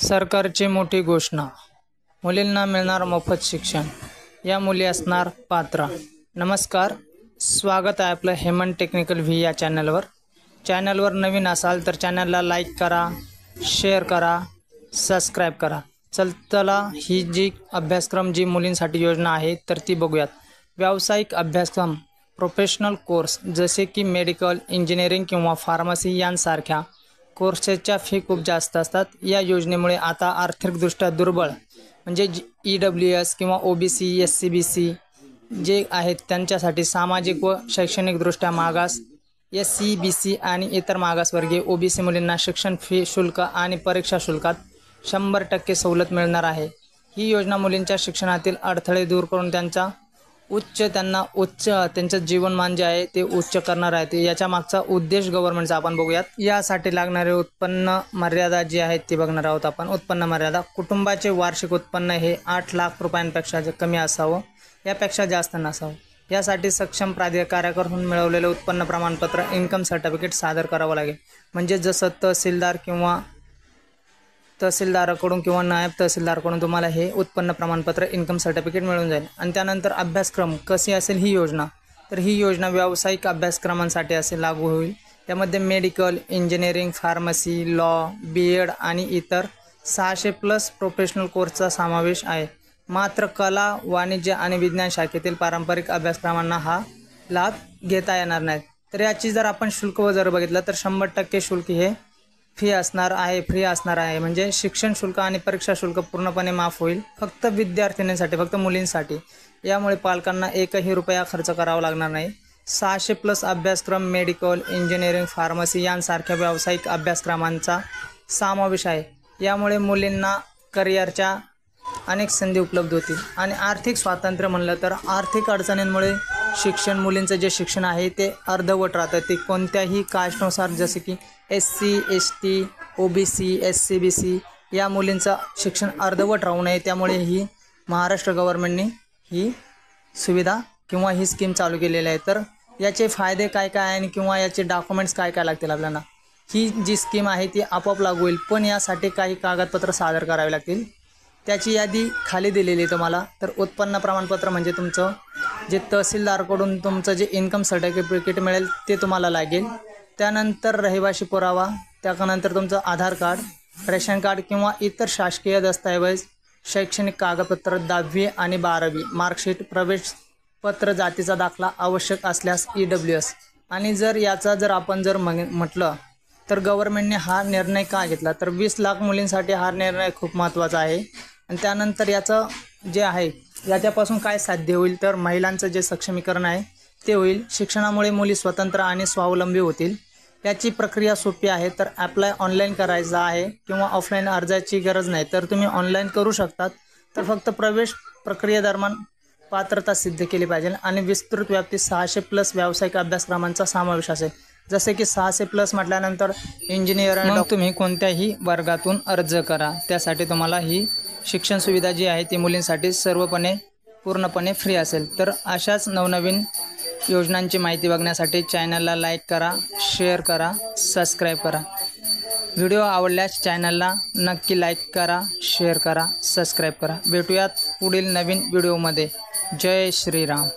सरकारची मोठी घोषणा, मुलींना मिळणार मोफत शिक्षण, या मुली असणार पात्र। नमस्कार, स्वागत आहे आपलं हेमंत टेक्निकल व्ही या चॅनलवर नवीन असाल तर चॅनलला लाईक करा, शेअर करा, सबस्क्राइब करा। चला ही जी अभ्यासक्रम जी मुलींसाठी योजना आहे तर ती बघूयात। व्यावसायिक अभ्यासक्रम, प्रोफेशनल कोर्स जसे की मेडिकल, इंजिनिअरिंग किंवा फार्मसी यांसारख्या कोर्सेसच्या फी खूप जास्त असतात। या योजनेमुळे आता आर्थिकदृष्ट्या दुर्बळ म्हणजे EWS किंवा OBC, SCBC जे आहेत त्यांच्यासाठी सामाजिक व शैक्षणिकदृष्ट्या मागास SCBC आणि इतर मागासवर्गीय OBC मुलींना शिक्षण फी शुल्क आणि परीक्षा शुल्कात 100% सवलत मिळणार आहे। ही योजना मुलींच्या शिक्षणातील अडथळे दूर करून त्यांचं जीवनमान जे आहे ते उच्च करणार आहे। याच्या मागचा उद्देश गव्हर्नमेंटचा आपण बघूयात। यासाठी लागणारे उत्पन्न मर्यादा जी आहे ती बघणार आहोत आपण। उत्पन्न मर्यादा, कुटुंबाचे वार्षिक उत्पन्न हे 8 लाख रुपयांपेक्षा कमी असावं, यापेक्षा जास्त नसावं। यासाठी सक्षम प्राधिकाऱ्याकडून मिळवलेले उत्पन्न प्रमाणपत्र इन्कम सर्टिफिकेट सादर करावं लागेल। म्हणजे जसं तहसीलदाराकडून किंवा नायब तहसीलदाराकडून तुम्हाला हे उत्पन्न प्रमाणपत्र इन्कम सर्टिफिकेट मिळून जाईल। आणि त्यानंतर अभ्यासक्रम कशी असेल ही योजना, तर ही योजना व्यावसायिक अभ्यासक्रमांसाठी असे लागू होईल। त्यामध्ये medical, engineering, pharmacy, law, BEd आणि इतर 600+ प्रोफेशनल कोर्सचा समावेश आहे। मात्र कला, वाणिज्य आणि विज्ञान शाखेतील पारंपरिक अभ्यासक्रमांना हा लाभ घेता येणार नाही। तर याची जर आपण शुल्क जर बघितलं तर 100% शुल्क हे फ्री असणार आहे। म्हणजे शिक्षण शुल्क आणि परीक्षा शुल्क पूर्णपणे माफ होईल, फक्त विद्यार्थिनींसाठी, फक्त मुलींसाठी। यामुळे पालकांना एकही रुपया खर्च करावा लागणार नाही। 600+ अभ्यासक्रम, मेडिकल, इंजिनिअरिंग, फार्मसी यांसारख्या व्यावसायिक अभ्यासक्रमांचा समावेश आहे। यामुळे मुलींना करिअरच्या अनेक संधी उपलब्ध होतील। आणि आर्थिक स्वातंत्र्य म्हणलं तर आर्थिक अडचणींमुळे मुलींचं जे शिक्षण आहे ते अर्धवट राहतं। ते कोणत्याही कास्टनुसार, जसे की SC, ST, OBC, SCBC या मुलींचं शिक्षण अर्धवट राहू नये, त्यामुळे ही महाराष्ट्र गव्हर्नमेंटने ही सुविधा किंवा ही स्कीम चालू केलेली आहे। तर याचे फायदे काय काय आणि किंवा याचे डॉक्युमेंट्स काय काय लागतील आपल्याला, ही जी स्कीम आहे ती आपोआप लागू होईल, पण यासाठी काही कागदपत्र सादर करावे लागतील। त्याची यादी खाली दिलेली आहे तुम्हाला। तर उत्पन्न प्रमाणपत्र म्हणजे तुमचं जे तहसीलदारकडून तुमचं जे इन्कम सर्टिफिकेट मिळेल ते तुम्हाला लागेल। त्यानंतर रहिवासी पुरावा, त्यानंतर तुमचं आधार कार्ड, रेशन कार्ड किंवा इतर शासकीय दस्तऐवज, शैक्षणिक कागदपत्र 10वी आणि 12वी मार्कशीट, प्रवेश पत्र, जातीचा दाखला आवश्यक असल्यास EWS। आणि जर आपण म्हटलं तर गव्हर्नमेंटने हा निर्णय का घेतला, तर 20 लाख मुलींसाठी हा निर्णय खूप महत्त्वाचा आहे। आणि त्यानंतर याचं जे आहे याच्यापासून काय साध्य होईल, तर महिलांचं जे सक्षमीकरण आहे ते होईल। शिक्षणामुळे मुली स्वतंत्र आणि स्वावलंबी होतील। याची प्रक्रिया सोपी आहे, तर अप्लाय ऑनलाईन करायचा आहे किंवा ऑफलाईन अर्जाची गरज नाही, तर तुम्ही ऑनलाईन करू शकतात। तर फक्त प्रवेश प्रक्रियेदरम्यान पात्रता सिद्ध केली पाहिजे आणि विस्तृत व्याप्ती 600+ व्यावसायिक अभ्यासक्रमांचा समावेश असेल। जसे की 600+ म्हटल्यानंतर इंजिनियर आणि तुम्ही कोणत्याही वर्गातून अर्ज करा, त्यासाठी तुम्हाला ही शिक्षण सुविधा जी आहे ती मुलींसाठी पूर्णपणे फ्री असेल। तर अशाच नवनवीन योजनांची माहिती बघण्यासाठी चॅनलला लाईक करा, शेअर करा, सबस्क्राइब करा। व्हिडिओ आवडल्यास चॅनलला नक्की लाईक करा, शेअर करा, सबस्क्राइब करा। भेटूयात पुढील नवीन व्हिडिओमध्ये। जय श्रीराम।